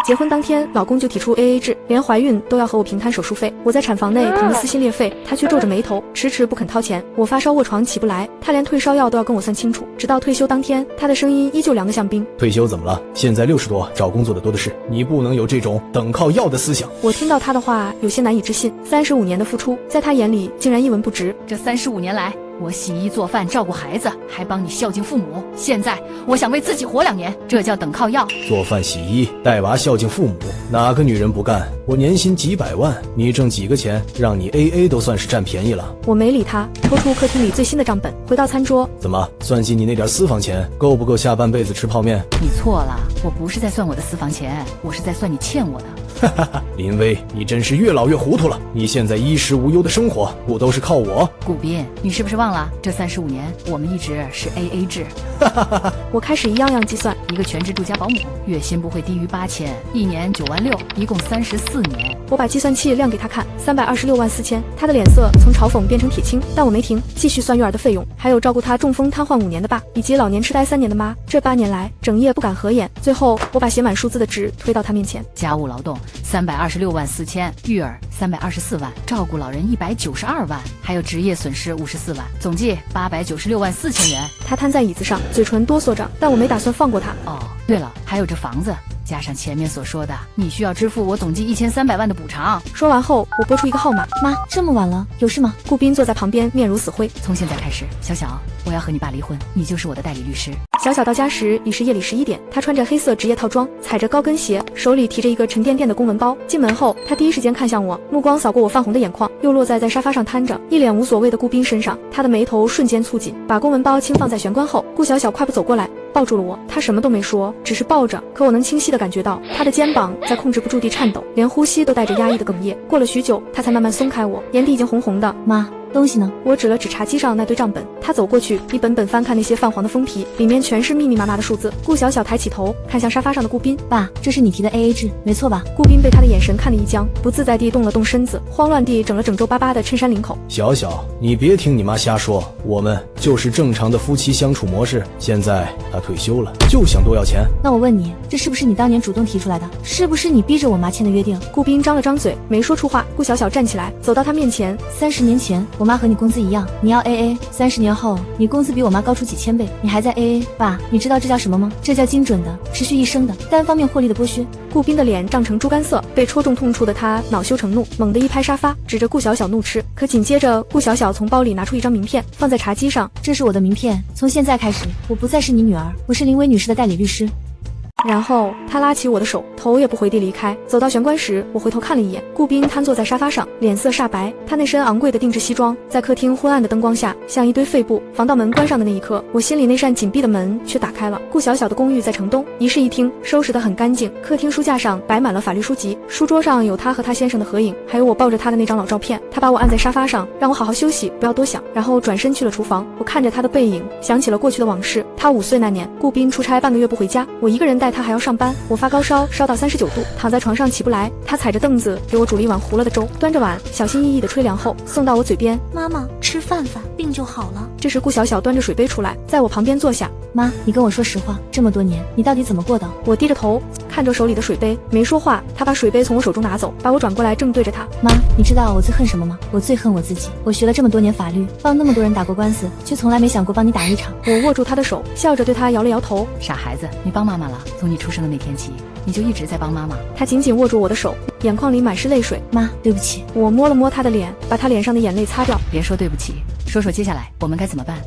结婚当天，老公就提出 AA 制，连怀孕都要和我平摊手术费。我在产房内疼得撕心裂肺，他却皱着眉头，迟迟不肯掏钱。我发烧卧床起不来，他连退烧药都要跟我算清楚。直到退休当天，他的声音依旧凉得像冰。退休怎么了？现在60多，找工作的多的是，你不能有这种等靠要的思想。我听到他的话，有些难以置信。35年的付出，在他眼里竟然一文不值。这35年来，我洗衣做饭照顾孩子，还帮你孝敬父母。现在我想为自己活2年，这叫等靠要。做饭洗衣带娃孝敬父母，哪个女人不干？我年薪几百万，你挣几个钱，让你 AA 都算是占便宜了。我没理他，抽出客厅里最新的账本，回到餐桌。怎么算计你那点私房钱，够不够下半辈子吃泡面？你错了，我不是在算我的私房钱，我是在算你欠我的。林薇，你真是越老越糊涂了。你现在衣食无忧的生活，不都是靠我？顾斌，你是不是忘了，这35年我们一直是 AA 制。我开始一样样计算，一个全职住家保姆，月薪不会低于8000，一年9万6，一共34年。我把计算器亮给他看，326万4000。他的脸色从嘲讽变成铁青，但我没停，继续算育儿的费用，还有照顾他中风瘫痪5年的爸，以及老年痴呆3年的妈。这8年来，整夜不敢合眼。最后，我把写满数字的纸推到他面前。家务劳动326万4000，育儿324万，照顾老人192万，还有职业损失54万，总计896万4000元。他瘫在椅子上，嘴唇哆嗦着，但我没打算放过他。哦，对了，还有这房子。加上前面所说的，你需要支付我总计1300万的补偿。说完后，我拨出一个号码。妈，这么晚了，有事吗？顾斌坐在旁边，面如死灰。从现在开始，小小，我要和你爸离婚，你就是我的代理律师。小小到家时已是夜里11点，他穿着黑色职业套装，踩着高跟鞋，手里提着一个沉甸甸的公文包。进门后，他第一时间看向我，目光扫过我泛红的眼眶，又落在沙发上瘫着一脸无所谓的顾斌身上。他的眉头瞬间蹙紧，把公文包轻放在玄关后。顾小小快步走过来，抱住了我。他什么都没说，只是抱着，可我能清晰地感觉到他的肩膀在控制不住地颤抖，连呼吸都带着压抑的哽咽。过了许久，他才慢慢松开我，眼底已经红红的。妈，东西呢？我指了指茶几上那堆账本，他走过去，一本本翻看那些泛黄的封皮，里面全是密密麻麻的数字。顾小小抬起头，看向沙发上的顾斌。爸，这是你提的 AA 制，没错吧？顾斌被他的眼神看得一僵，不自在地动了动身子，慌乱地整了整皱巴巴的衬衫领口。小小，你别听你妈瞎说，我们就是正常的夫妻相处模式。现在他退休了，就想多要钱。那我问你，这是不是你当年主动提出来的？是不是你逼着我妈签的约定？顾斌张了张嘴，没说出话。顾小小站起来，走到他面前。30年前，我妈和你工资一样，你要 AA。30年后，你工资比我妈高出几千倍，你还在 AA。爸，你知道这叫什么吗？这叫精准的、持续一生的、单方面获利的剥削。顾斌的脸涨成猪肝色，被戳中痛处的他恼羞成怒，猛地一拍沙发，指着顾小小怒斥。可紧接着，顾小小从包里拿出一张名片，放在茶几上。这是我的名片，从现在开始，我不再是你女儿，我是林薇女士的代理律师。然后他拉起我的手，头也不回地离开。走到玄关时，我回头看了一眼，顾斌瘫坐在沙发上，脸色煞白。他那身昂贵的定制西装，在客厅昏暗的灯光下，像一堆废布。防盗门关上的那一刻，我心里那扇紧闭的门却打开了。顾小小的公寓在城东，一室一厅，收拾得很干净。客厅书架上摆满了法律书籍，书桌上有他和他先生的合影，还有我抱着他的那张老照片。他把我按在沙发上，让我好好休息，不要多想，然后转身去了厨房。我看着他的背影，想起了过去的往事。他5岁那年，顾斌出差半个月不回家，我一个人带他还要上班。我发高烧，烧到39度，躺在床上起不来。他踩着凳子给我煮了一碗糊了的粥，端着碗小心翼翼地吹凉后送到我嘴边。妈妈，吃饭，病就好了。这时顾小小端着水杯出来，在我旁边坐下。妈，你跟我说实话，这么多年你到底怎么过的？我低着头看着手里的水杯，没说话。他把水杯从我手中拿走，把我转过来正对着他。妈，你知道我最恨什么吗？我最恨我自己。我学了这么多年法律，帮那么多人打过官司，却从来没想过帮你打一场。我握住他的手，笑着对他摇了摇头。傻孩子，你帮妈妈了，从你出生的那天起，你就一直在帮妈妈。他紧紧握住我的手，眼眶里满是泪水。妈，对不起。我摸了摸他的脸，把他脸上的眼泪擦掉。别说对不起，说说接下来我们该怎么办。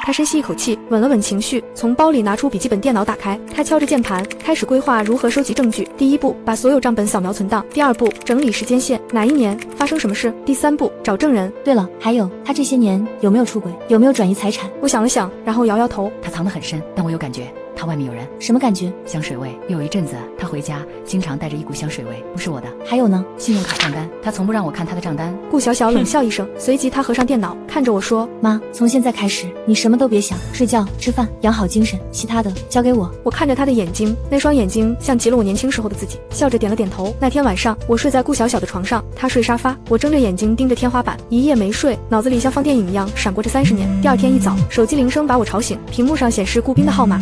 他深吸一口气，稳了稳情绪，从包里拿出笔记本电脑打开。他敲着键盘，开始规划如何收集证据。第1步，把所有账本扫描存档。第2步，整理时间线，哪一年发生什么事。第3步，找证人。对了，还有他这些年有没有出轨，有没有转移财产？我想了想，然后摇摇头。他藏得很深，但我有感觉他外面有人。什么感觉？香水味。有一阵子他回家经常带着一股香水味，不是我的。还有呢？信用卡账单，他从不让我看他的账单。顾小小冷笑一声，随即他合上电脑，看着我说：妈，从现在开始你什么都别想，睡觉吃饭养好精神，其他的交给我。我看着他的眼睛，那双眼睛像极了我年轻时候的自己，笑着点了点头。那天晚上我睡在顾小小的床上，他睡沙发，我睁着眼睛盯着天花板，一夜没睡，脑子里像放电影一样闪过这30年。第2天一早，手机铃声把我吵醒，屏幕上显示顾斌的号码。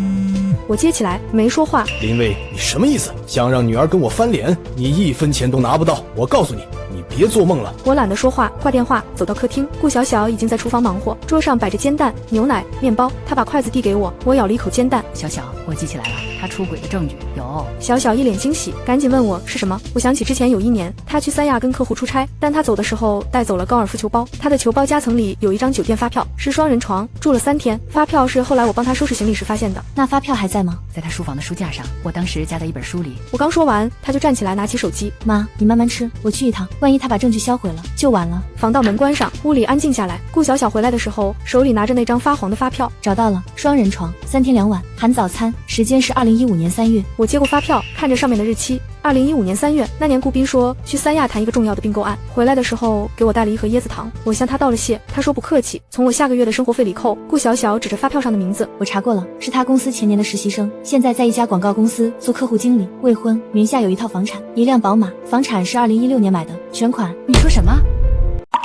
我接起来没说话。林薇，你什么意思？想让女儿跟我翻脸？你1分钱都拿不到！我告诉你，你别做梦了。我懒得说话，挂电话，走到客厅，顾小小已经在厨房忙活，桌上摆着煎蛋、牛奶、面包，她把筷子递给我，我咬了一口煎蛋。小小，我记起来了，他出轨的证据有。小小一脸惊喜，赶紧问我是什么。我想起之前有一年，他去三亚跟客户出差，但他走的时候带走了高尔夫球包，他的球包夹层里有一张酒店发票，是双人床，住了3天。发票是后来我帮他收拾行李时发现的。那发票还在吗？在他书房的书架上，我当时夹在一本书里。我刚说完，他就站起来拿起手机。妈，你慢慢吃，我去一趟，万一他把证据销毁了，就晚了。防盗门关上，屋里安静下来。顾小小回来的时候，手里拿着那张发黄的发票。找到了，双人床，3天2晚，含早餐，时间是2015年3月。我接过发票，看着上面的日期。2015年3月，那年顾斌说去三亚谈一个重要的并购案，回来的时候给我带了一盒椰子糖，我向他道了谢，他说不客气，从我下个月的生活费里扣。顾小小指着发票上的名字，我查过了，是他公司前年的实习生，现在在一家广告公司做客户经理，未婚，名下有一套房产，1辆宝马，房产是2016年买的，全款。你说什么？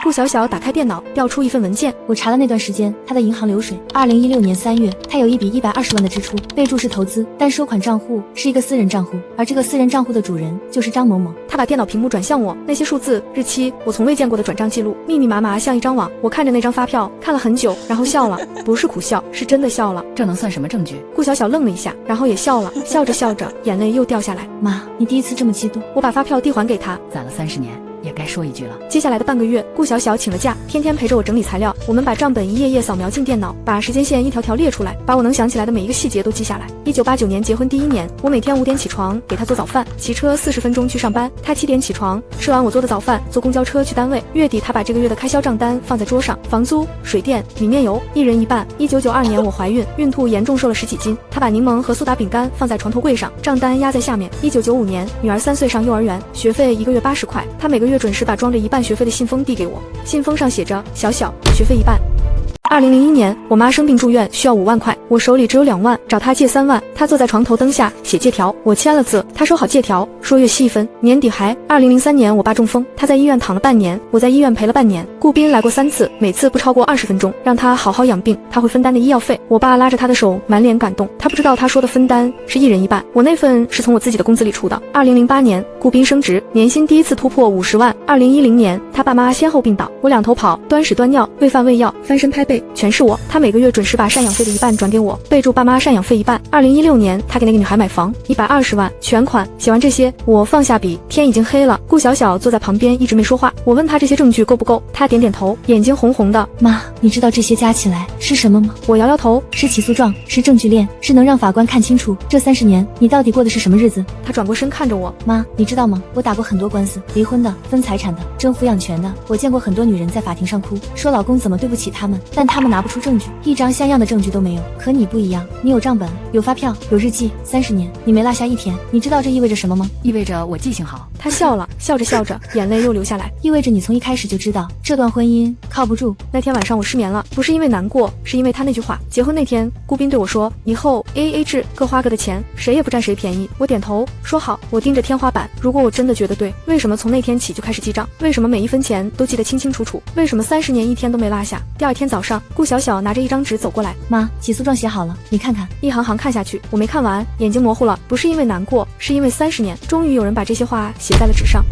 顾小小打开电脑，调出一份文件。我查了那段时间他的银行流水，2016年3月，他有一笔120万的支出，备注是投资，但收款账户是一个私人账户，而这个私人账户的主人就是张某某。他把电脑屏幕转向我，那些数字、日期，我从未见过的转账记录，密密麻麻像一张网。我看着那张发票，看了很久，然后笑了，不是苦笑，是真的笑了。这能算什么证据？顾小小愣了一下，然后也笑了，笑着笑着，眼泪又掉下来。妈，你第一次这么激动。我把发票递还给他，攒了30年。也该说一句了。接下来的半个月，顾小小请了假，天天陪着我整理材料。我们把账本一页页扫描进电脑，把时间线一条条列出来，把我能想起来的每一个细节都记下来。1989年结婚第1年，我每天5点起床给他做早饭，骑车40分钟去上班。他7点起床，吃完我做的早饭，坐公交车去单位。月底他把这个月的开销账单放在桌上，房租、水电、米面油，一人一半。1992年我怀孕，孕吐严重瘦了10几斤，他把柠檬和苏打饼干放在床头柜上，账单压在下面。1995年女儿3岁上幼儿园，学费1个月80块，他每个月准时把装着1半学费的信封递给我，信封上写着小小学费1半。2001年，我妈生病住院，需要5万块，我手里只有2万，找她借3万。她坐在床头灯下写借条，我签了字，她收好借条，说月息1分。年底还2003年，我爸中风，他在医院躺了半年，我在医院陪了半年。顾斌来过3次，每次不超过20分钟，让他好好养病，他会分担的医药费。我爸拉着他的手，满脸感动，他不知道他说的分担是1人1半，我那份是从我自己的工资里出的。2008年，顾斌升职，年薪第一次突破50万。2010年，他爸妈先后病倒，我2头跑，端屎端尿，喂饭喂药，翻身拍背，全是我。他每个月准时把赡养费的1半转给我，备注爸妈赡养费1半。2016年，他给那个女孩买房，120万，全款。写完这些，我放下笔，天已经黑了。顾小小坐在旁边一直没说话，我问他这些证据够不够，他点点头，眼睛红红的。妈，你知道这些加起来是什么吗？我摇摇头，是起诉状，是证据链，是能让法官看清楚这30年你到底过的是什么日子。他转过身看着我，妈，你知道吗？我打过很多官司，离婚的，分财产的，争抚养权的。我见过很多女人在法庭上哭，说老公怎么对不起他们，但他们拿不出证据，一张像样的证据都没有。可你不一样，你有账本，有发票，有日记，30年你没落下1天。你知道这意味着什么吗？意味着我记性好。他笑了，笑着笑着，眼泪又流下来。意味着你从一开始就知道这段婚姻靠不住。那天晚上我失眠了，不是因为难过，是因为他那句话。结婚那天，顾斌对我说，以后 AA 制，各花各的钱，谁也不占谁便宜。我点头说好。我盯着天花板，如果我真的觉得对，为什么从那天起就开始记账？为什么每1分钱都记得清清楚楚？为什么30年1天都没落下？第2天早上，顾小小拿着一张纸走过来，妈，起诉状写好了，你看看。一行行看下去，我没看完，眼睛模糊了，不是因为难过，是因为30年，终于有人把这些话写在了纸上。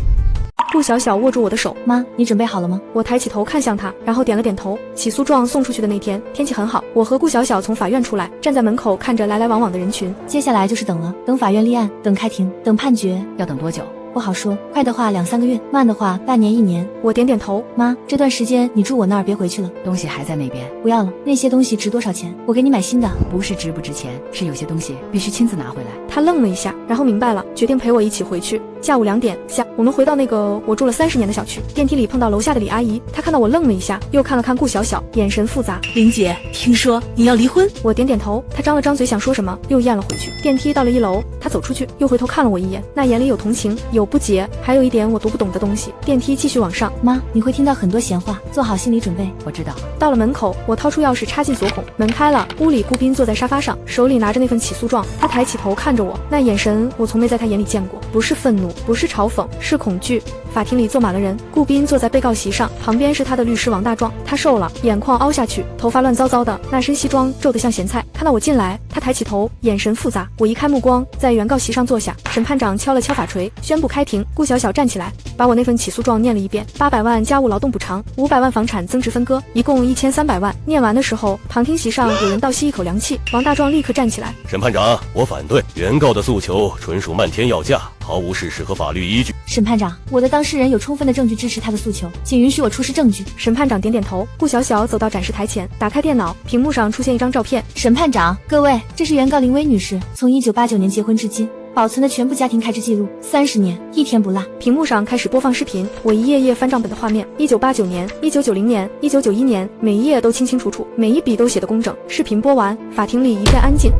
顾小小握住我的手，妈，你准备好了吗？我抬起头看向他，然后点了点头。起诉状送出去的那天，天气很好，我和顾小小从法院出来，站在门口看着来来往往的人群。接下来就是等了，等法院立案，等开庭，等判决。要等多久？不好说，快的话2、3个月，慢的话半年1年。我点点头。妈，这段时间你住我那儿，别回去了。东西还在那边。不要了，那些东西值多少钱？我给你买新的。不是值不值钱，是有些东西必须亲自拿回来。他愣了一下，然后明白了，决定陪我一起回去。下午2点下，我们回到那个我住了30年的小区。电梯里碰到楼下的李阿姨，她看到我愣了一下，又看了看顾小小，眼神复杂。林姐，听说你要离婚？我点点头。她张了张嘴想说什么，又咽了回去。电梯到了1楼，她走出去，又回头看了我一眼，那眼里有同情，有不解，还有一点我读不懂的东西。电梯继续往上。妈，你会听到很多闲话，做好心理准备。我知道。到了门口，我掏出钥匙插进锁孔，门开了。屋里顾斌坐在沙发上，手里拿着那份起诉状。他抬起头看着我，那眼神我从没在他眼里见过，不是愤怒，不是嘲讽，是恐惧。法庭里坐满了人，顾斌坐在被告席上，旁边是他的律师王大壮。他瘦了，眼眶凹下去，头发乱糟糟的，那身西装皱得像咸菜。看到我进来，他抬起头，眼神复杂。我移开目光，在原告席上坐下。审判长敲了敲法锤，宣布开庭。顾小小站起来，把我那份起诉状念了一遍：800万家务劳动补偿，500万房产增值分割，一共1300万。念完的时候，旁听席上有人倒吸一口凉气。王大壮立刻站起来：审判长，我反对，原告的诉求纯属漫天要价，毫无事实和法律依据。审判长，我的当事人有充分的证据支持他的诉求，请允许我出示证据。审判长点点头。顾小小走到展示台前，打开电脑，屏幕上出现一张照片。审判长，各位，这是原告林薇女士从1989年结婚至今保存的全部家庭开支记录，30年一天不落。屏幕上开始播放视频，我一页页翻账本的画面，1989年、1990年、1991年，每一页都清清楚楚，每一笔都写得工整。视频播完，法庭里一片安静。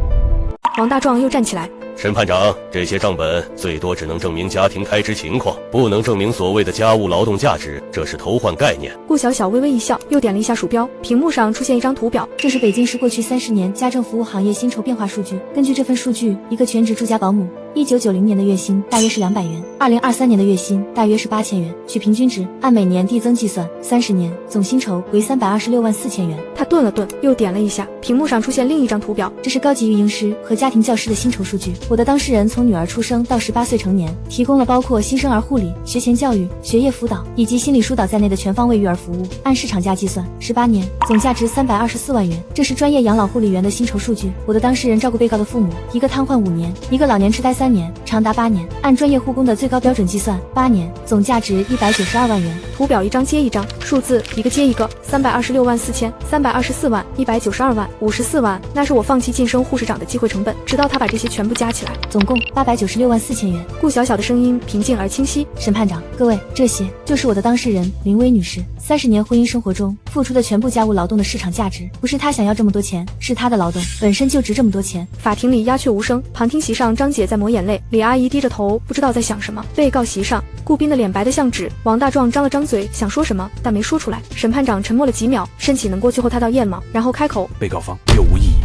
王大壮又站起来。审判长，这些账本最多只能证明家庭开支情况，不能证明所谓的家务劳动价值，这是偷换概念。顾小小微微一笑，又点了一下鼠标，屏幕上出现一张图表，这是北京市过去30年家政服务行业薪酬变化数据。根据这份数据，一个全职住家保姆1990年的月薪大约是200元，2023年的月薪大约是8000元，取平均值，按每年递增计算，30年总薪酬为326万4千元。他顿了顿，又点了一下，屏幕上出现另一张图表，这是高级育婴师和家庭教师的薪酬数据。我的当事人从女儿出生到18岁成年，提供了包括新生儿护理、学前教育、学业辅导以及心理疏导在内的全方位育儿服务。按市场价计算，18年总价值324万元。这是专业养老护理员的薪酬数据。我的当事人照顾被告的父母，一个瘫痪5年，一个老年痴呆3年，长达8年。按专业护工的最高标准计算，8年总价值192万元。图表一张接一张，数字一个接一个，326万4千，324万，192万，54万，那是我放弃晋升护士长的机会成本。直到他把这些全部加起来，总共896万4千元。顾小小的声音平静而清晰。审判长，各位，这些就是我的当事人林薇女士30年婚姻生活中付出的全部家务劳动的市场价值，不是她想要这么多钱，是她的劳动本身就值这么多钱。法庭里鸦雀无声，旁听席上张姐在抹眼泪，李阿姨低着头不知道在想什么。被告席上，顾斌的脸白得像纸，王大壮张了张嘴想说什么，但没说出来。审判长沉默了几秒，申起能过去后他道歉吗？然后开口，被告方又无异议。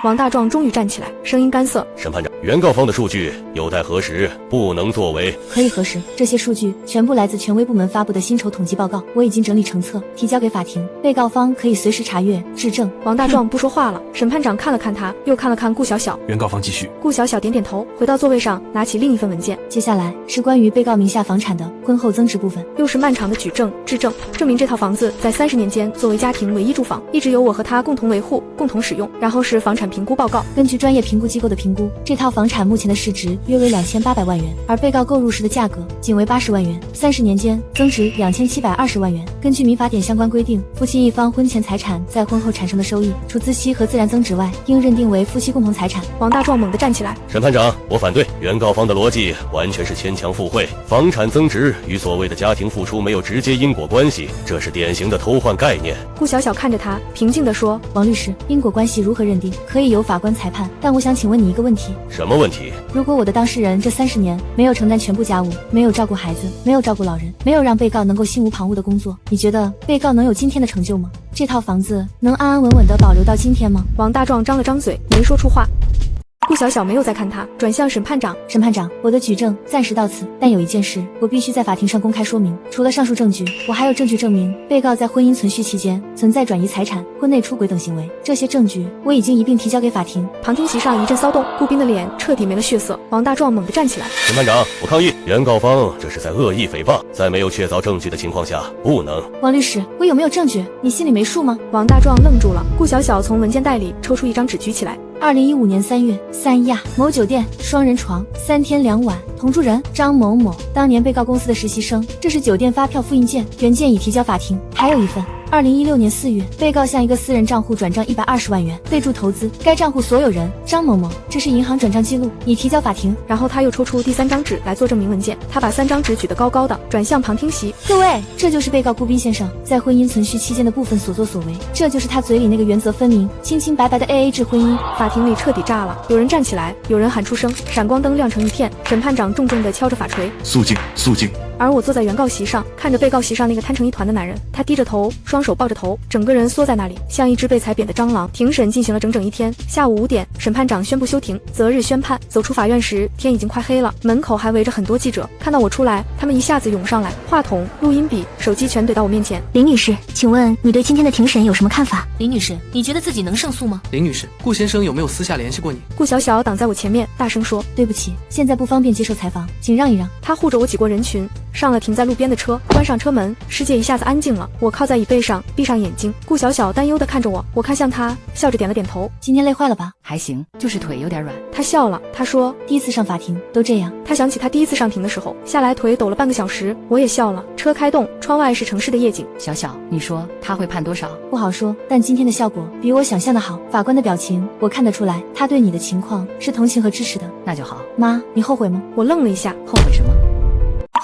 王大壮终于站起来，声音干涩。审判长，原告方的数据有待核实，不能作为。可以核实，这些数据全部来自权威部门发布的薪酬统计报告，我已经整理成册，提交给法庭，被告方可以随时查阅质证。王大壮不说话了，审判长看了看他，又看了看顾小小。原告方继续。顾小小点点头，回到座位上，拿起另一份文件。接下来是关于被告名下房产的婚后增值部分，又是漫长的举证质证，证明这套房子在30年间作为家庭唯一住房，一直由我和他共同维护、共同使用。然后是房产评估报告，根据专业评估机构的评估，这套房产目前的市值约为2800万元，而被告购入时的价格仅为80万元，30年间增值2720万元。根据民法典相关规定，夫妻一方婚前财产在婚后产生的收益，除孳息和自然增值外，应认定为夫妻共同财产。王大壮猛地站起来，审判长，我反对，原告方的逻辑完全是牵强附会，房产增值与所谓的家庭付出没有直接因果关系，这是典型的偷换概念。顾小小看着他，平静地说，王律师，因果关系如何认定，可以由法官裁判，但我想请问你一个问题。什么问题？如果我的当事人这30年没有承担全部家务，没有照顾孩子，没有照顾老人，没有让被告能够心无旁骛的工作，你觉得被告能有今天的成就吗？这套房子能安安稳稳地保留到今天吗？王大壮张了张嘴，没说出话。顾小小没有再看他，转向审判长。审判长，我的举证暂时到此，但有一件事我必须在法庭上公开说明。除了上述证据，我还有证据证明被告在婚姻存续期间存在转移财产、婚内出轨等行为。这些证据我已经一并提交给法庭。旁听席上一阵骚动，顾斌的脸彻底没了血色。王大壮猛地站起来。审判长，我抗议，原告方这是在恶意诽谤，在没有确凿证据的情况下，不能。王律师，我有没有证据？你心里没数吗？王大壮愣住了。顾小小从文件袋里抽出一张纸举起来。2015年3月，三亚某酒店双人床3天2晚，同住人张某某，当年被告公司的实习生。这是酒店发票复印件，原件已提交法庭。还有一份。2016年4月，被告向一个私人账户转账120万元，备注投资，该账户所有人张某某，这是银行转账记录，已提交法庭。然后他又抽出第3张纸来做证明文件，他把3张纸举得高高的，转向旁听席。各位，这就是被告顾斌先生在婚姻存续期间的部分所作所为，这就是他嘴里那个原则分明、清清白白的 AA 制婚姻。法庭里彻底炸了，有人站起来，有人喊出声，闪光灯亮成一片。审判长重重地敲着法锤，肃静，肃静。而我坐在原告席上，看着被告席上那个瘫成一团的男人，他低着头，双手抱着头，整个人缩在那里，像一只被踩扁的蟑螂。庭审进行了整整1天，下午5点，审判长宣布休庭，择日宣判。走出法院时，天已经快黑了，门口还围着很多记者。看到我出来，他们一下子涌上来，话筒、录音笔、手机全怼到我面前。林女士，请问你对今天的庭审有什么看法？林女士，你觉得自己能胜诉吗？林女士，顾先生有没有私下联系过你？顾小小挡在我前面，大声说：“对不起，现在不方便接受采访，请让一让。”他护着我挤过人群，上了停在路边的车，关上车门，世界一下子安静了。我靠在椅背上，闭上眼睛。顾小小担忧地看着我，我看向他，笑着点了点头。今天累坏了吧？还行，就是腿有点软。他笑了，他说：“第一次上法庭都这样。”他想起他第一次上庭的时候，下来腿抖了半个小时。我也笑了。车开动，窗外是城市的夜景。小小，你说他会判多少？不好说，但今天的效果比我想象的好。法官的表情，我看得出来，他对你的情况是同情和支持的。那就好。妈，你后悔吗？我愣了一下，后悔什么？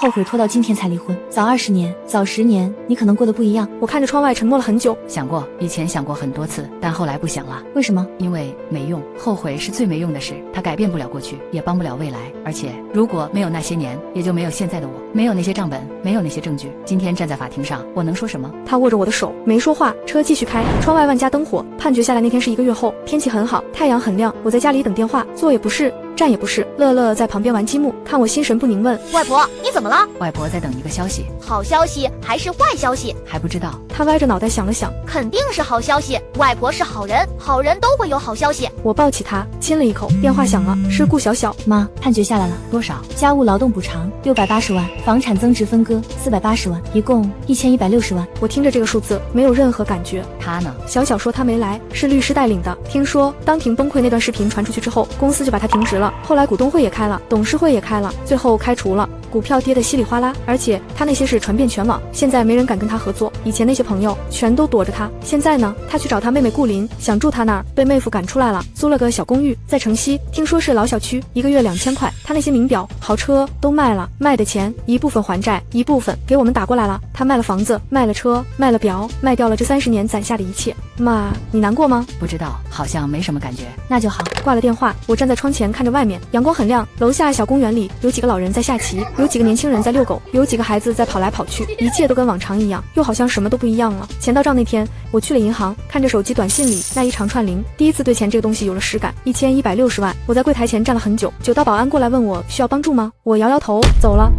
后悔拖到今天才离婚，早20年，早10年，你可能过得不一样。我看着窗外沉默了很久，想过，以前想过很多次，但后来不想了。为什么？因为没用，后悔是最没用的事，它改变不了过去，也帮不了未来。而且如果没有那些年，也就没有现在的我，没有那些账本，没有那些证据。今天站在法庭上，我能说什么？他握着我的手，没说话。车继续开，窗外万家灯火。判决下来那天是1个月后，天气很好，太阳很亮。我在家里等电话，坐也不是，站也不是。乐乐在旁边玩积木，看我心神不宁，问：“外婆，你怎么了？”外婆在等一个消息，好消息还是坏消息？还不知道。他歪着脑袋想了想，肯定是好消息。外婆是好人，好人都会有好消息。我抱起他，亲了一口。电话响了，是顾小小。妈，判决下来了，多少？家务劳动补偿680万，房产增值分割480万，一共1160万。我听着这个数字，没有任何感觉。他呢？小小说他没来，是律师带领的。听说当庭崩溃那段视频传出去之后，公司就把他停职了。后来股东会也开了，董事会也开了，最后开除了。股票跌得稀里哗啦，而且他那些事传遍全网，现在没人敢跟他合作。以前那些朋友全都躲着他，现在呢，他去找他妹妹顾林，想住他那儿，被妹夫赶出来了，租了个小公寓在城西，听说是老小区，1个月2000块。他那些名表、豪车都卖了，卖的钱一部分还债，一部分给我们打过来了。他卖了房子，卖了车，卖了表，卖掉了这30年攒下的一切。妈，你难过吗？不知道，好像没什么感觉。那就好。挂了电话，我站在窗前看着外面，阳光很亮，楼下小公园里有几个老人在下棋，有几个年轻人在遛狗，有几个孩子在跑来跑去，一切都跟往常一样，又好像什么都不一样了。钱到账那天，我去了银行，看着手机短信里那一长串零，第一次对钱这个东西有了实感。1160万。我在柜台前站了很久，酒到保安过来问我需要帮助吗？我摇摇头，走了。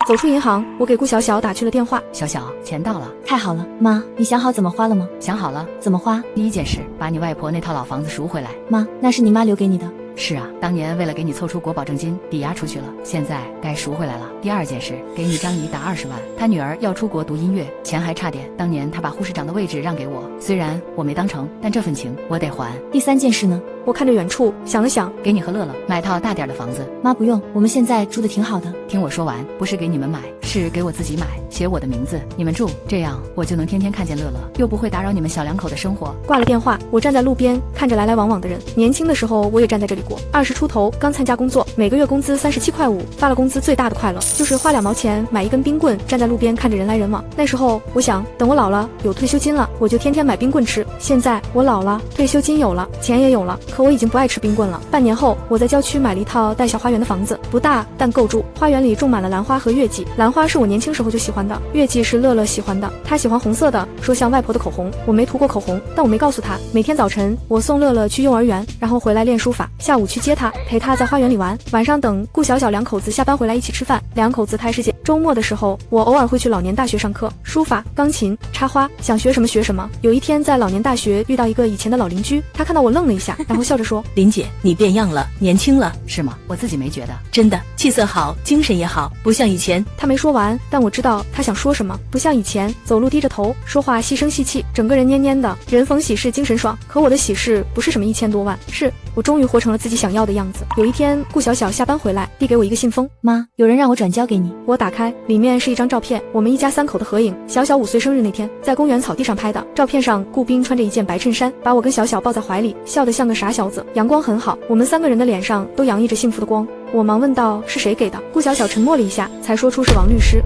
走出银行，我给顾小小打去了电话。小小，钱到了。太好了，妈，你想好怎么花了吗？想好了。怎么花？第一件事，把你外婆那套老房子赎回来。妈，那是你妈留给你的。是啊，当年为了给你凑出国保证金，抵押出去了，现在该赎回来了。第二件事，给你张姨打20万，她女儿要出国读音乐，钱还差点，当年她把护士长的位置让给我，虽然我没当成，但这份情我得还。第三件事呢？我看着远处，想了想，给你和乐乐买套大点的房子。妈不用，我们现在住的挺好的。听我说完，不是给你们买，是给我自己买，写我的名字，你们住，这样我就能天天看见乐乐，又不会打扰你们小两口的生活。挂了电话，我站在路边，看着来来往往的人。年轻的时候我也站在这里过，20出头，刚参加工作，每个月工资37.5块，发了工资最大的快乐就是花2毛钱买一根冰棍，站在路边看着人来人往。那时候我想，等我老了有退休金了，我就天天买冰棍吃。现在我老了，退休金有了，钱也有了，可我已经不爱吃冰棍了。半年后，我在郊区买了一套带小花园的房子，不大但够住。花园里种满了兰花和月季，兰花是我年轻时候就喜欢的，月季是乐乐喜欢的，他喜欢红色的，说像外婆的口红。我没涂过口红，但我没告诉他。每天早晨我送乐乐去幼儿园，然后回来练书法，下午去接他，陪他在花园里玩，晚上等顾小小两口子下班回来一起吃饭。两口子太世界。周末的时候，我偶尔会去老年大学上课，书法、钢琴、插花，想学什么学什么。有一天在老年大学遇到一个以前的老邻居，他看到我愣了一下，然后笑着说：“林姐，你变样了，年轻了。”是吗？我自己没觉得。真的，气色好，精神也好，不像以前。他没说完，但我知道他想说什么。不像以前走路低着头，说话细声细气，整个人蔫蔫的，人逢喜事精神爽。可我的喜事不是什么1000多万，是我终于活成了自己想要的样子。有一天，顾小小下班回来，递给我一个信封。妈，有人让我转交给你。我打开，里面是一张照片，我们一家3口的合影。小小5岁生日那天，在公园草地上拍的。照片上，顾斌穿着一件白衬衫，把我跟小小抱在怀里，笑得像个傻小子。阳光很好，我们3个人的脸上都洋溢着幸福的光。我忙问道：“是谁给的？”顾小小沉默了一下，才说出是王律师。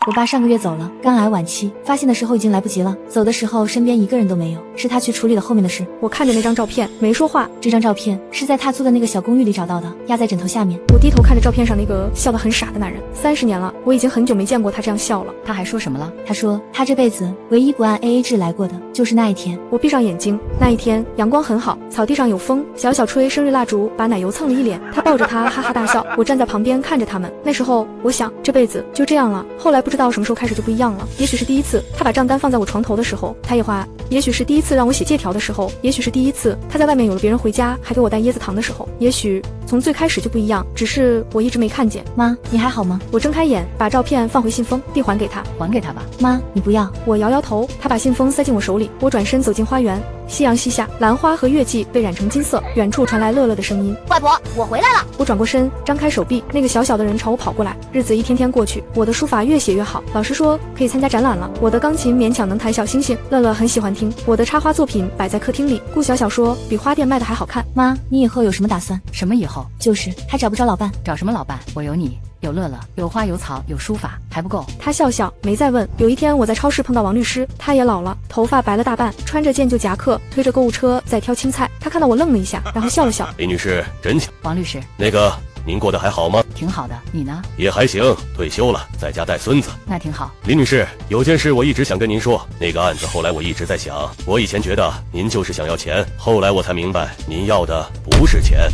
我爸上个月走了，肝癌晚期，发现的时候已经来不及了。走的时候身边一个人都没有，是他去处理了后面的事。我看着那张照片，没说话。这张照片是在他租的那个小公寓里找到的，压在枕头下面。我低头看着照片上那个笑得很傻的男人，30年了，我已经很久没见过他这样笑了。他还说什么了？他说他这辈子唯一不按 AA 制来过的就是那一天。我闭上眼睛，那一天阳光很好，草地上有风，小小吹生日蜡烛，把奶油蹭了一脸。他抱着他哈哈大笑，我站在旁边看着他们。那时候我想这辈子就这样了。后来不知道什么时候开始就不一样了，也许是第一次他把账单放在我床头的时候他也画，也许是第一次让我写借条的时候，也许是第一次他在外面有了别人回家还给我带椰子糖的时候，也许从最开始就不一样，只是我一直没看见。妈，你还好吗？我睁开眼，把照片放回信封，递还给他。还给他吧。妈，你不要。我摇摇头，他把信封塞进我手里。我转身走进花园，夕阳西下，兰花和月季被染成金色，远处传来乐乐的声音。外婆，我回来了。我转过身，张开手臂，那个小小的人朝我跑过来。日子一天天过去，我的书法越写越好，老师说可以参加展览了。我的钢琴勉强能弹小星星，乐乐很喜欢听。我的插花作品摆在客厅里，顾小小说比花店卖的还好看。妈，你以后有什么打算？什么以后？就是还找不着老伴。找什么老伴？我有你，有乐乐，有花有草有书法，还不够？他笑笑，没再问。有一天我在超市碰到王律师，他也老了，头发白了大半，穿着件旧夹克，推着购物车在挑青菜。他看到我愣了一下，然后笑了笑。李女士真巧。王律师，那个您过得还好吗？挺好的，你呢？也还行，退休了，在家带孙子。那挺好。李女士，有件事我一直想跟您说。那个案子后来我一直在想，我以前觉得您就是想要钱，后来我才明白您要的不是钱。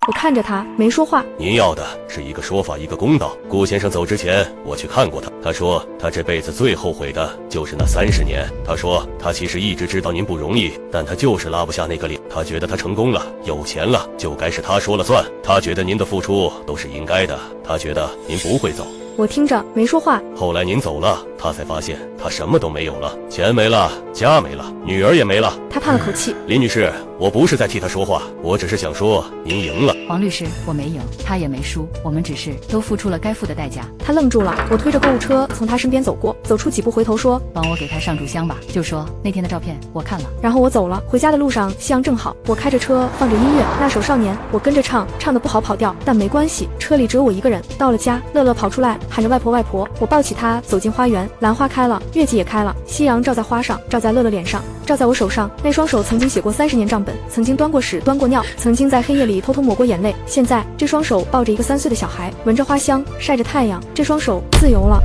我看着他，没说话。您要的是一个说法，一个公道。顾先生走之前，我去看过他，他说他这辈子最后悔的就是那30年。他说他其实一直知道您不容易，但他就是拉不下那个脸。他觉得他成功了，有钱了，就该是他说了算。他觉得您的付出都是应该的，他觉得您不会走。我听着没说话。后来您走了，他才发现他什么都没有了，钱没了，家没了，女儿也没了。他叹了口气。林女士，我不是在替他说话，我只是想说您赢了。王律师，我没赢，他也没输，我们只是都付出了该付的代价。他愣住了。我推着购物车从他身边走过，走出几步回头说，帮我给他上炷香吧，就说那天的照片我看了。然后我走了。回家的路上夕阳正好，我开着车放着音乐，那首少年我跟着唱，唱得不好跑调，但没关系，车里只有我一个人。到了家，乐乐跑出来喊着外婆外婆，我抱起他走进花园，兰花开了，月季也开了，夕阳照在花上，照在乐乐脸上，照在我手上。那双手曾经写过30年账本，曾经端过屎端过尿，曾经在黑夜里偷偷抹过眼泪。现在这双手抱着一个3岁的小孩，闻着花香，晒着太阳，这双手自由了。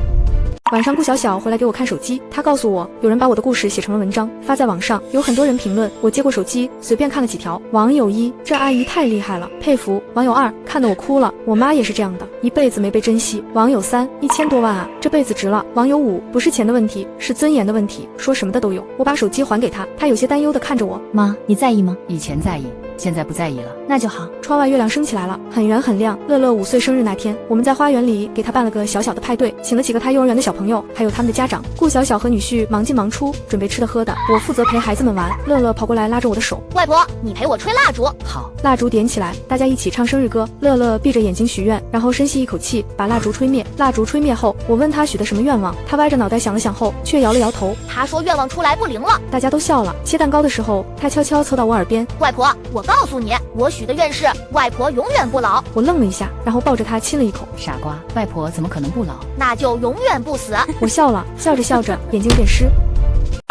晚上顾小小回来给我看手机，他告诉我有人把我的故事写成了文章发在网上，有很多人评论。我接过手机随便看了几条。网友1，这阿姨太厉害了，佩服。网友2，看得我哭了，我妈也是这样的，一辈子没被珍惜。网友3，1000多万啊，这辈子值了。网友5，不是钱的问题，是尊严的问题，说什么的都有。我把手机还给他，他有些担忧地看着我。妈，你在意吗？以前在意，现在不在意了。那就好。窗外月亮升起来了，很圆很亮。乐乐5岁生日那天，我们在花园里给他办了个小小的派对，请了几个他幼儿园的小朋友，还有他们的家长。顾小小和女婿忙进忙出，准备吃的喝的，我负责陪孩子们玩。乐乐跑过来拉着我的手，外婆，你陪我吹蜡烛。好。蜡烛点起来，大家一起唱生日歌。乐乐闭着眼睛许愿，然后深吸一口气，把蜡烛吹灭。蜡烛吹灭后，我问他许的什么愿望，他歪着脑袋想了想后，却摇了摇头。他说愿望出来不灵了。大家都笑了。切蛋糕的时候，他悄悄凑到我耳边，外婆，我告诉你，我许的愿是外婆永远不老。我愣了一下，然后抱着他亲了一口。傻瓜，外婆怎么可能不老？那就永远不死。我笑了，笑着笑着眼睛变湿。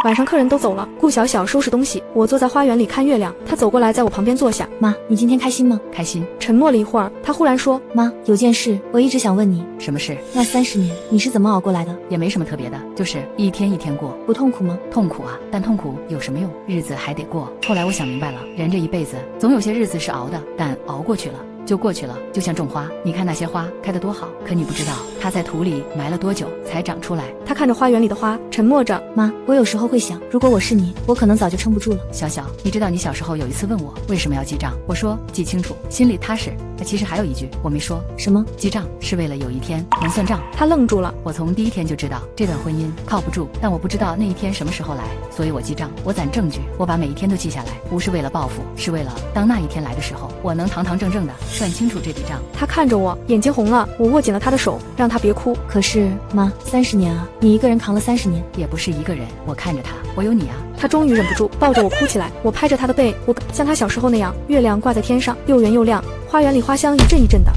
晚上客人都走了，顾小小收拾东西，我坐在花园里看月亮。他走过来在我旁边坐下。妈，你今天开心吗？开心。沉默了一会儿，他忽然说，妈，有件事我一直想问你。什么事？那30年你是怎么熬过来的？也没什么特别的，就是一天一天过。不痛苦吗？痛苦啊，但痛苦有什么用？日子还得过。后来我想明白了，人这一辈子总有些日子是熬的，但熬过去了就过去了。就像种花，你看那些花开得多好，可你不知道它在土里埋了多久才长出来。他看着花园里的花，沉默着。妈，我有时候会想，如果我是你，我可能早就撑不住了。小小，你知道你小时候有一次问我为什么要记账，我说记清楚，心里踏实。其实还有一句我没说。什么？记账是为了有一天能算账。他愣住了。我从第一天就知道这段婚姻靠不住，但我不知道那一天什么时候来，所以我记账，我攒证据，我把每一天都记下来，不是为了报复，是为了当那一天来的时候，我能堂堂正正的算清楚这笔账。他看着我，眼睛红了，我握紧了他的手，让他别哭。可是妈，30年啊，你一个人扛了30年。也不是一个人，我看着他，我有你啊。他终于忍不住抱着我哭起来，我拍着他的背，我像他小时候那样，月亮挂在天上，又圆又亮，花园里花香一阵一阵的。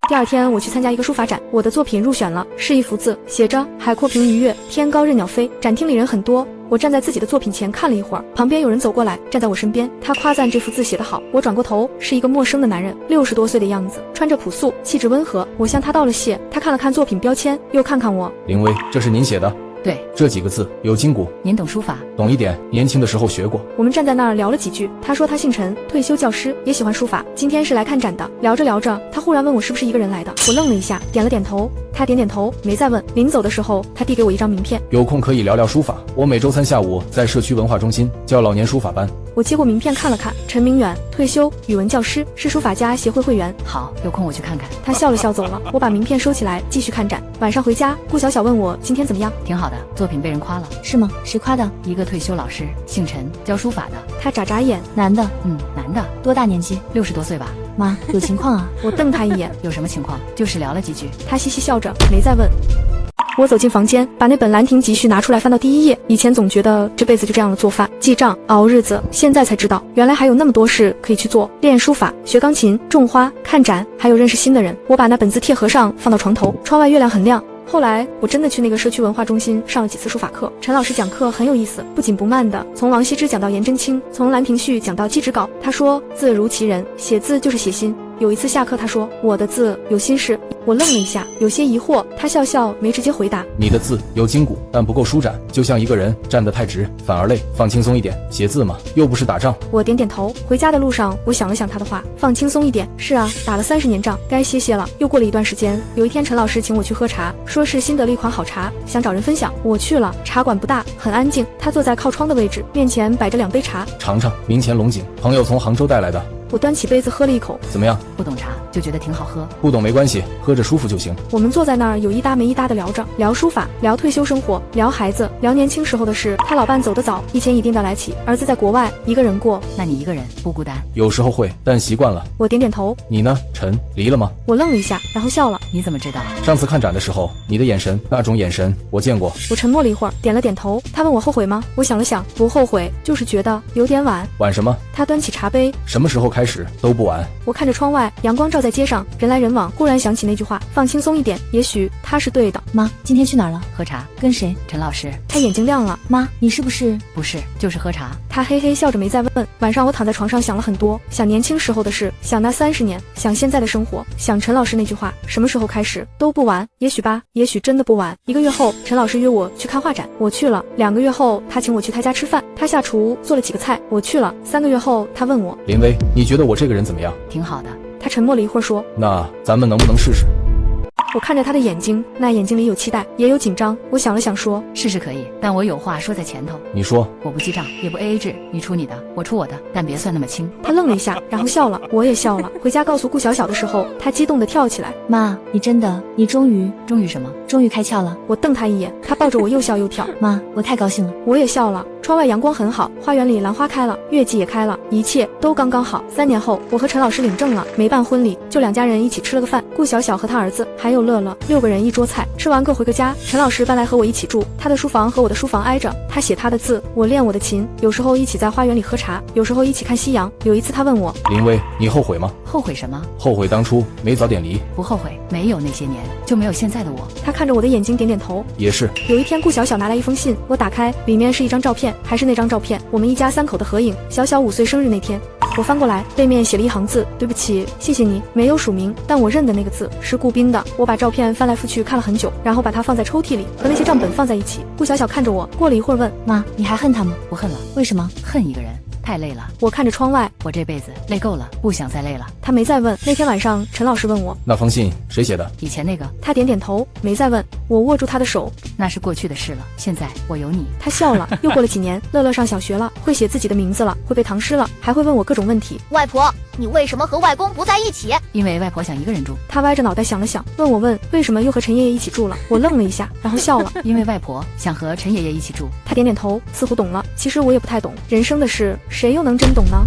第二天我去参加一个书法展，我的作品入选了，是一幅字，写着海阔凭鱼跃，天高任鸟飞。展厅里人很多，我站在自己的作品前看了一会儿，旁边有人走过来，站在我身边，他夸赞这幅字写得好。我转过头，是一个陌生的男人，60多岁的样子，穿着朴素，气质温和。我向他道了谢，他看了看作品标签，又看看我。林薇，这是您写的？对，这几个字有筋骨。您懂书法？懂一点，年轻的时候学过。我们站在那儿聊了几句，他说他姓陈，退休教师，也喜欢书法，今天是来看展的。聊着聊着，他忽然问我是不是一个人来的，我愣了一下，点了点头。他点点头，没再问。临走的时候，他递给我一张名片，有空可以聊聊书法。我每周3下午在社区文化中心教老年书法班。我接过名片看了看，陈明远，退休，语文教师，是书法家协会会员。好，有空我去看看。他笑了笑走了，我把名片收起来，继续看展。晚上回家，顾小小问我今天怎么样？挺好的，作品被人夸了。是吗？谁夸的？一个退休老师，姓陈，教书法的。他眨眨眼，男的？男的。多大年纪？60多岁吧。妈，有情况啊！我瞪他一眼，有什么情况？就是聊了几句。他嘻嘻笑着，没再问。我走进房间，把那本《兰亭集序》拿出来翻到第1页。以前总觉得这辈子就这样了，做饭、记账、熬日子，现在才知道，原来还有那么多事可以去做：练书法、学钢琴、种花、看展，还有认识新的人。我把那本字贴合上，放到床头，窗外月亮很亮。后来我真的去那个社区文化中心上了几次书法课，陈老师讲课很有意思，不紧不慢的，从王羲之讲到颜真卿，从《兰亭序》讲到鸡纸稿。他说字如其人，写字就是写心。有一次下课，他说我的字有心事，我愣了一下，有些疑惑。他笑笑，没直接回答。你的字有筋骨，但不够舒展，就像一个人站得太直反而累，放轻松一点。写字嘛，又不是打仗。我点点头。回家的路上，我想了想他的话，放轻松一点。是啊，打了30年仗，该歇歇了。又过了一段时间，有一天陈老师请我去喝茶，说是新得了一款好茶，想找人分享。我去了，茶馆不大，很安静。他坐在靠窗的位置，面前摆着2杯茶。尝尝，明前龙井，朋友从杭州带来的。我端起杯子喝了一口，怎么样？不懂茶就觉得挺好喝。不懂没关系，喝着舒服就行。我们坐在那儿有一搭没一搭的聊着，聊书法，聊退休生活，聊孩子，聊年轻时候的事。他老伴走得早，一前一定的来起，儿子在国外，一个人过。那你一个人不孤单？有时候会，但习惯了。我点点头。你呢，陈？离了吗？我愣了一下，然后笑了。你怎么知道？上次看展的时候，你的眼神，那种眼神我见过。我沉默了一会儿，点了点头。他问我后悔吗？我想了想，不后悔，就是觉得有点晚。晚什么？他端起茶杯。什么时候开始都不晚。我看着窗外，阳光照在街上，人来人往，忽然想起那句话，放轻松一点，也许他是对的。妈，今天去哪儿了？喝茶。跟谁？陈老师。他眼睛亮了。妈，你是不是？不是，就是喝茶。他嘿嘿笑着没再问。晚上我躺在床上想了很多，想年轻时候的事，想那30年，想现在的生活，想陈老师那句话，什么时候开始都不晚。也许吧，也许真的不晚。1个月后，陈老师约我去看画展，我去了。2个月后，他请我去他家吃饭，他下厨做了几个菜，我去了。3个月后，他问我，林薇，你觉得我这个人怎么样？挺好的。他沉默了一会儿说，那咱们能不能试试？我看着他的眼睛，那眼睛里有期待，也有紧张。我想了想说，试试可以，但我有话说在前头。你说。我不记账，也不 AA 制，你出你的，我出我的，但别算那么清。他愣了一下，然后笑了，我也笑了。回家告诉顾小小的时候，他激动地跳起来。妈，你真的，你终于什么？终于开窍了。我瞪他一眼，他抱着我又笑又跳。妈，我太高兴了。我也笑了。窗外阳光很好，花园里兰花开了，月季也开了，一切都刚刚好。3年后，我和陈老师领证了，没办婚礼，就2家人一起吃了个饭。顾小小和他儿子还有乐乐，6个人一桌菜，吃完各回个家。陈老师搬来和我一起住，他的书房和我的书房挨着，他写他的字，我练我的琴，有时候一起在花园里喝茶，有时候一起看夕阳。有一次他问我，林薇，你后悔吗？后悔什么？后悔当初没早点离。不后悔，没有那些年就没有现在的我。他看着我的眼睛点点头。也是。有一天顾小小拿来一封信，我打开，里面是一张照片，还是那张照片，我们一家3口的合影，小小5岁生日那天。我翻过来，背面写了一行字，对不起，谢谢你，没有署名，但我认的那个字是顾斌的。我把照片翻来覆去看了很久，然后把它放在抽屉里，和那些账本放在一起。顾小小看着我，过了一会儿问，妈，你还恨他吗？不恨了。为什么？恨一个人太累了。我看着窗外，我这辈子累够了，不想再累了。他没再问。那天晚上陈老师问我，那封信谁写的？以前那个。他点点头，没再问。我握住他的手，那是过去的事了，现在我有你。他笑了。又过了几年，乐乐上小学了，会写自己的名字了，会背唐诗了，还会问我各种问题。外婆，你为什么和外公不在一起？因为外婆想一个人住。他歪着脑袋想了想，问我为什么又和陈爷爷一起住了。我愣了一下，然后笑了。因为外婆想和陈爷爷一起住。他点点头，似乎懂了。其实我也不太懂，人生的事，谁又能真懂呢？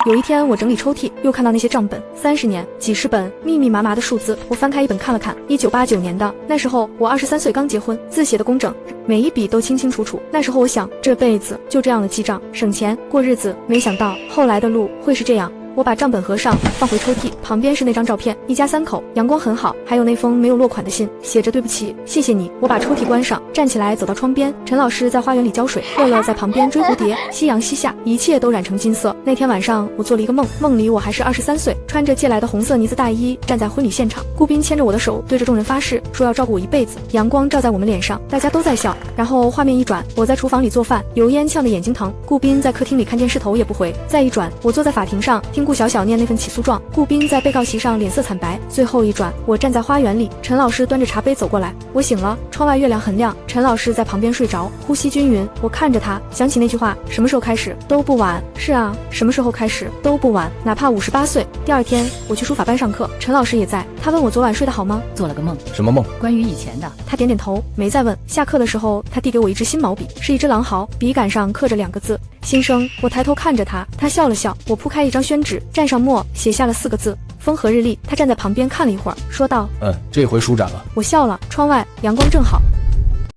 有一天我整理抽屉，又看到那些账本，30年，几十本，密密麻麻的数字。我翻开一本看了看，1989年的，那时候我23岁刚结婚，字写的工整，每一笔都清清楚楚。那时候我想，这辈子就这样了记账，省钱过日子。没想到后来的路会是这样。我把账本合上，放回抽屉，旁边是那张照片，一家3口，阳光很好，还有那封没有落款的信，写着对不起，谢谢你。我把抽屉关上，站起来走到窗边，陈老师在花园里浇水，乐乐在旁边追蝴蝶，夕阳西下，一切都染成金色。那天晚上我做了一个梦，梦里我还是23岁，穿着借来的红色呢子大衣，站在婚礼现场，顾斌牵着我的手，对着众人发誓，说要照顾我一辈子。阳光照在我们脸上，大家都在笑。然后画面一转，我在厨房里做饭，油烟呛得眼睛疼。顾斌在客厅里看电视，头也不回。再一转，我坐在法庭上，听顾小小念那份起诉状。顾斌在被告席上脸色惨白。最后一转，我站在花园里，陈老师端着茶杯走过来，我醒了，窗外月亮很亮，陈老师在旁边睡着，呼吸均匀。我看着他，想起那句话，什么时候开始都不晚。是啊，什么时候开始都不晚，哪怕58岁。第二天我去书法班上课，陈老师也在，他问我昨晚睡得好吗？做了个梦。什么梦？关于以前的。他点点头，没再问。下课的时候，他递给我一支新毛笔，是一支狼毫，笔杆上刻着2个字，新生。我抬头看着他，他笑了笑。我铺开一张宣纸，蘸上墨，写下了4个字：风和日丽。他站在旁边看了一会儿，说道：这回舒展了。我笑了。窗外阳光正好，